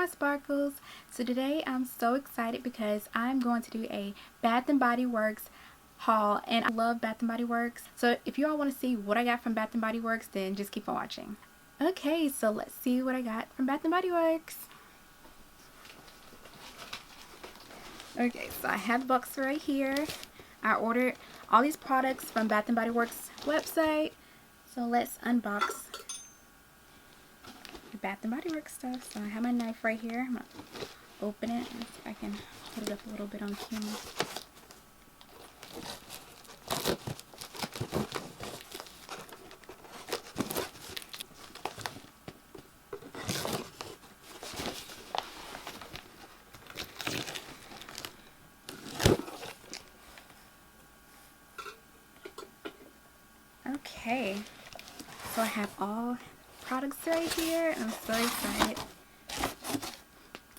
my sparkles. So today I'm so excited because I'm going to do a Bath and Body Works haul, and I love Bath and Body Works. So if you all want to see what I got from Bath and Body Works, then just keep on watching. Okay, so let's see what I got from Bath and Body Works. Okay, so I have the box right here. I ordered all these products from Bath and Body Works website. So let's unbox the Bath and Body Works stuff. So I have my knife right here. I'm gonna open it and see if I can put it up a little bit on camera. Okay, so I have all products right here. I'm so excited.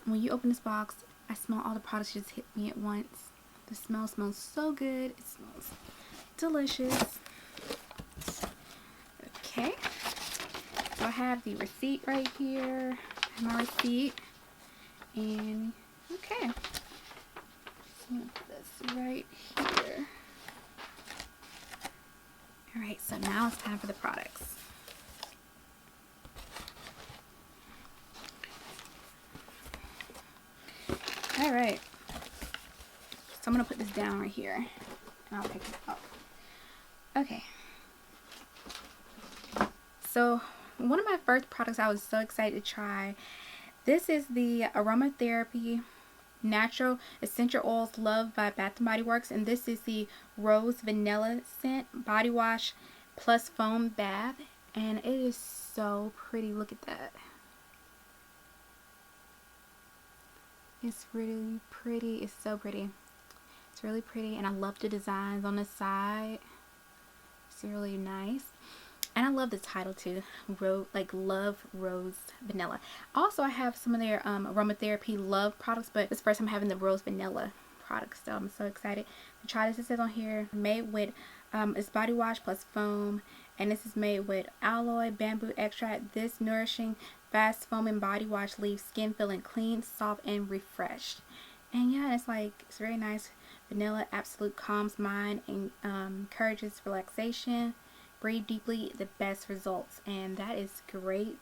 When you open this box, I smell all the products just hit me at once. The smell smells so good. It smells delicious. Okay, so I have the receipt right here. I have my receipt. And okay, so I'm gonna put this right here. Alright, so now it's time for the products. Alright, so I'm going to put this down right here, and I'll pick it up. Okay, so one of my first products I was so excited to try, this is the Aromatherapy Natural Essential Oils Love by Bath and Body Works, and this is the Rose Vanilla Scent Body Wash Plus Foam Bath, and it is so pretty. Look at that. It's really pretty. It's so pretty. It's really pretty, and I love the designs on the side. It's really nice. And I love the title too, Love Rose Vanilla. Also, I have some of their Aromatherapy Love products, but it's the first time having the Rose Vanilla products, so I'm so excited to try this. It says on here, made with, it's body wash plus foam, and this is made with aloe, bamboo extract. This nourishing, fast foaming body wash leaves skin feeling clean, soft, and refreshed. And yeah, it's very nice. Vanilla absolute calms mind and encourages relaxation. Breathe deeply, the best results, and that is great.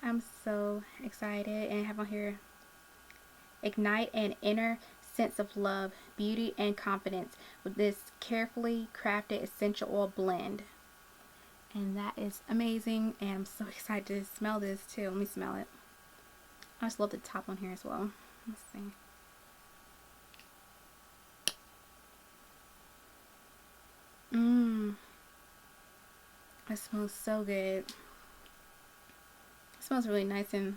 I'm so excited. And I have on here, ignite an inner sense of love, beauty, and confidence with this carefully crafted essential oil blend. And that is amazing, and I'm so excited to smell this too. Let me smell it. I just love the top on here as well. Let's see. It smells so good. It smells really nice and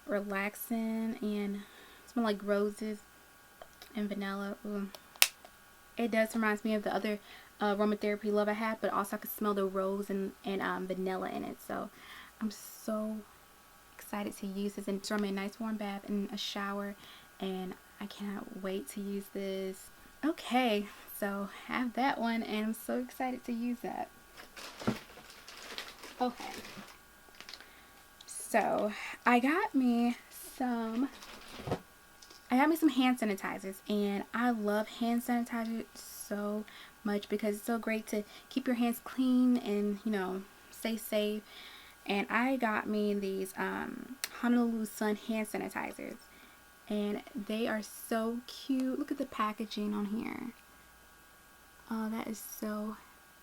relaxing, and it smells like roses and vanilla. Ooh. It does remind me of the other Aromatherapy Love I have, but also I can smell the rose and vanilla in it. So I'm so excited to use this, and it's from a nice warm bath and a shower, and I cannot wait to use this. Okay, so I have that one, and I'm so excited to use that. Okay, so I got me some hand sanitizers, and I love hand sanitizer so much because it's so great to keep your hands clean and, you know, stay safe. And I got me these Honolulu Sun hand sanitizers, and they are so cute. Look at the packaging on here. Oh, that is so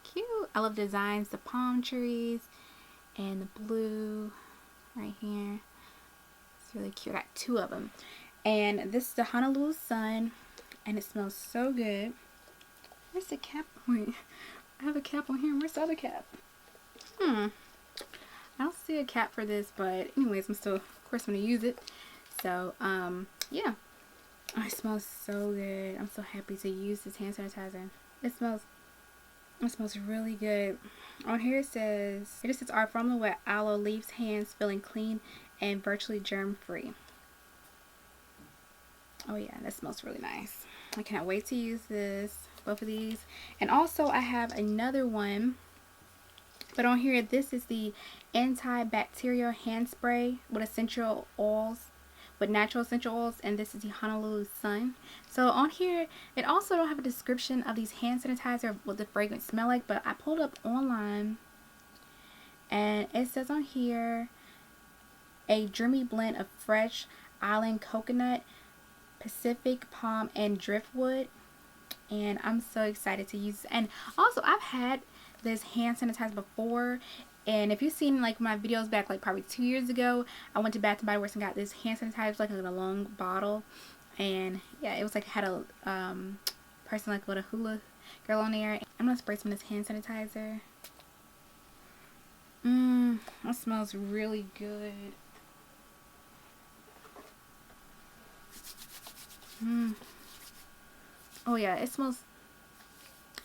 cute. I love the designs, the palm trees and the blue right here. It's really cute. I got two of them. And this is the Honolulu Sun, and it smells so good. Where's the cap? Wait, I have a cap on here. Where's the other cap? I don't see a cap for this, but anyways, I'm still, of course, going to use it. So, yeah. Oh, it smells so good. I'm so happy to use this hand sanitizer. It smells really good. On here it says our formula with aloe leaves hands feeling clean and virtually germ free. Oh yeah, that smells really nice. I cannot wait to use both of these. And also I have another one, but on here this is the antibacterial hand spray with essential oils with natural essential oils, and this is the Honolulu Sun. So on here, it also don't have a description of these hand sanitizer, what the fragrance smell like, but I pulled up online, and it says on here, a dreamy blend of fresh island coconut, Pacific palm, and driftwood. And I'm so excited to use it. And also, I've had this hand sanitizer before, and if you've seen like my videos back like probably 2 years ago, I went to Bath and Body Works and got this hand sanitizer like in a long bottle, and yeah, it was like had a person like with a hula girl on there. I'm gonna spray some of this hand sanitizer. That smells really good. Oh yeah, it smells.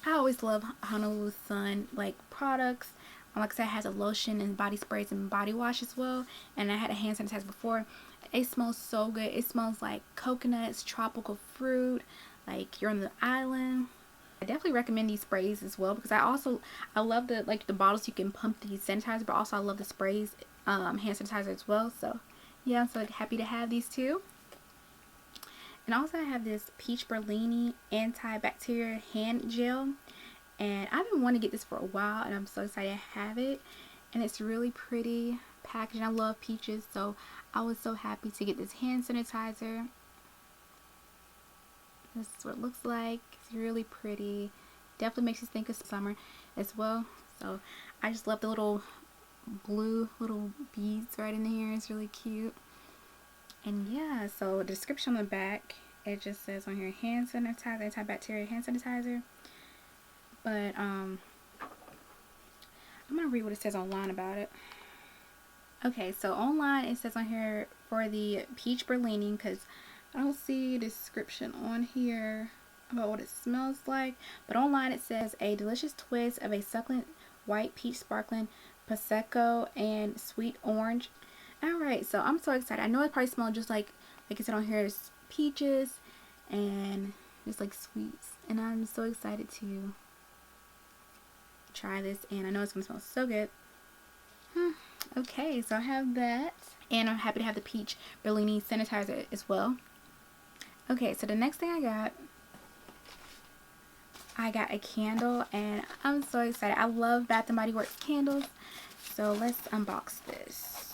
I always love Honolulu Sun like products. Like I said, it has a lotion and body sprays and body wash as well. And I had a hand sanitizer before. It smells so good. It smells like coconuts, tropical fruit, like you're on the island. I definitely recommend these sprays as well, because I love the the bottles you can pump these sanitizer, but also I love the sprays, hand sanitizer as well. So yeah, I'm so happy to have these too. And also I have this Peach Berlini antibacterial hand gel, and I've been wanting to get this for a while, and I'm so excited to have it. And it's really pretty packaging. I love peaches, so I was so happy to get this hand sanitizer. This is what it looks like. It's really pretty. Definitely makes you think of summer as well. So I just love the little blue little beads right in here. It's really cute. And yeah, so the description on the back, it just says on here, hand sanitizer, antibacterial hand sanitizer. But I'm gonna read what it says online about it. Okay, so online it says on here for the Peach Berlini, because I don't see a description on here about what it smells like. But online it says a delicious twist of a succulent white peach sparkling prosecco and sweet orange. Alright, so I'm so excited. I know it probably smells just like I said on here, it's peaches and just like sweets. And I'm so excited to try this, and I know it's going to smell so good. Okay, so I have that. And I'm happy to have the Peach Berlini sanitizer as well. Okay, so the next thing I got a candle, and I'm so excited. I love Bath and Body Works candles. So let's unbox this.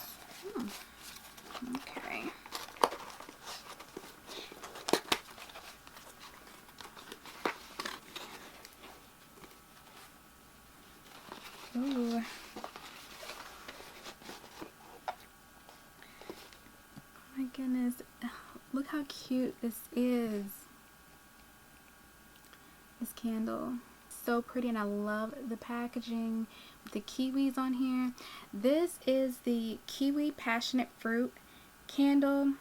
Okay. Ooh. Oh my goodness. Look how cute this is. This candle. So pretty, and I love the packaging with the kiwis on here. This is the Kiwi Passionate Fruit candle,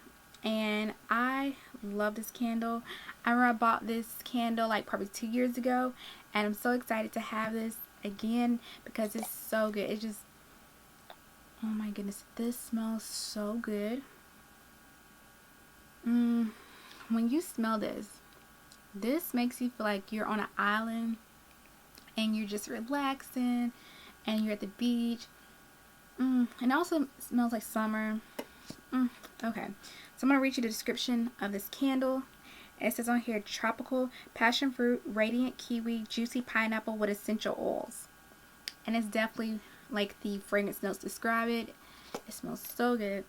and I love this candle. I remember I bought this candle like probably 2 years ago, and I'm so excited to have this again because it's so good. It just, oh my goodness, this smells so good. When you smell this makes you feel like you're on an island and you're just relaxing and you're at the beach. And it also smells like summer. Okay, so I'm going to read you the description of this candle. It says on here, tropical passion fruit, radiant kiwi, juicy pineapple with essential oils. And it's definitely like the fragrance notes describe it. It smells so good.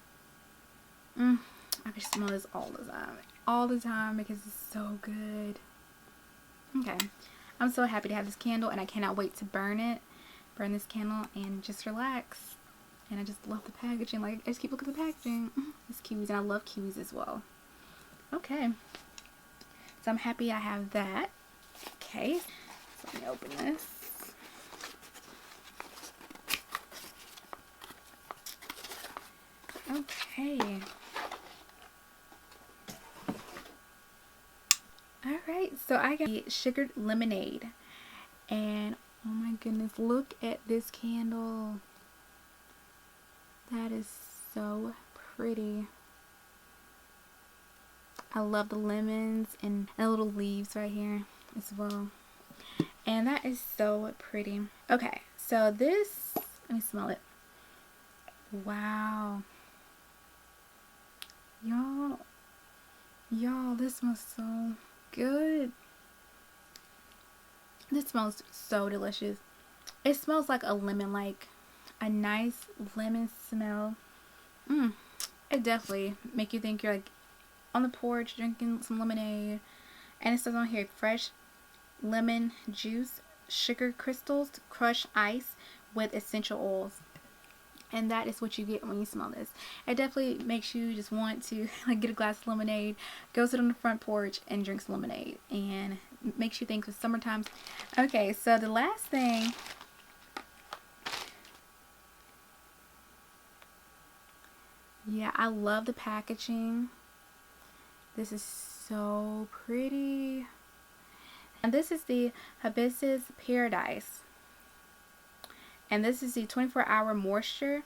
I could smell this all the time because it's so good. Okay, I'm so happy to have this candle, and I cannot wait to burn this candle and just relax. And I just love the packaging. Like, I just keep looking at the packaging. It's kiwis, and I love kiwis as well. Okay, so I'm happy I have that. Okay, so let me open this. Okay. Alright, so I got the sugared lemonade. And oh my goodness, look at this candle. That is so pretty. I love the lemons and the little leaves right here as well. And that is so pretty. Okay, so this, let me smell it. Wow. Y'all, this smells so good. This smells so delicious. It smells like a lemon, like a nice lemon smell. It definitely make you think you're like on the porch drinking some lemonade. And it says on here, fresh lemon juice, sugar crystals, crushed ice with essential oils. And that is what you get when you smell this. It definitely makes you just want to like get a glass of lemonade, go sit on the front porch and drink some lemonade, and makes you think of summertime. Okay, so the last thing, yeah, I love the packaging. This is so pretty. And this is the Hibiscus Paradise. And this is the 24-hour moisture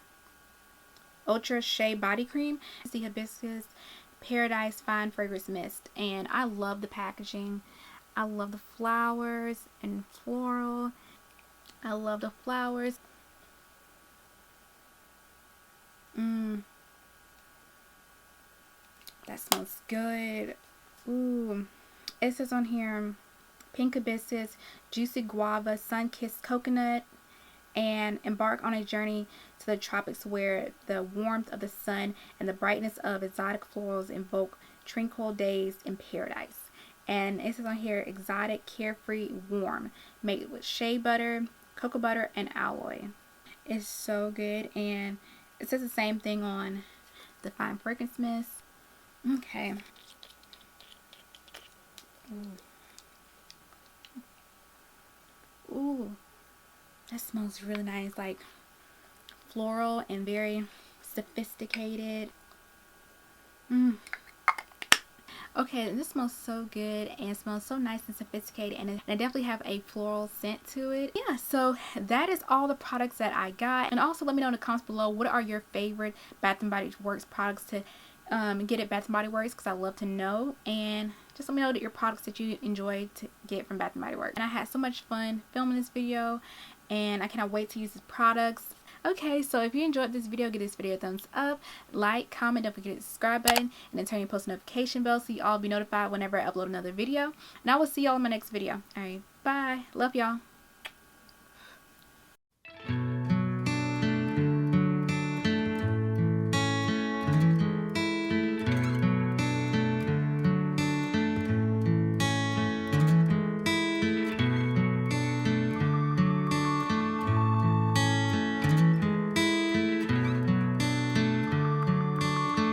ultra shea body cream. It's the Hibiscus Paradise fine fragrance mist, and I love the packaging. I love the flowers and floral. I love the flowers. That smells good. Ooh. It says on here, pink hibiscus, juicy guava, sun-kissed coconut, and embark on a journey to the tropics where the warmth of the sun and the brightness of exotic florals invoke tranquil days in paradise. And it says on here, exotic, carefree, warm, made with shea butter, cocoa butter, and alloy. It's so good, and it says the same thing on the fine fragrance mist. Okay. Ooh. That smells really nice, like floral and very sophisticated. Okay, this smells so good and smells so nice and sophisticated, and I definitely have a floral scent to it. Yeah, so that is all the products that I got. And also let me know in the comments below, what are your favorite Bath & Body Works products to get at Bath & Body Works, because I love to know. And just let me know that your products that you enjoy to get from Bath & Body Works. And I had so much fun filming this video, and I cannot wait to use these products. Okay, so if you enjoyed this video, give this video a thumbs up, like, comment, don't forget to hit the subscribe button, and then turn your post notification bell so you all be notified whenever I upload another video. And I will see y'all in my next video. Alright, bye. Love y'all.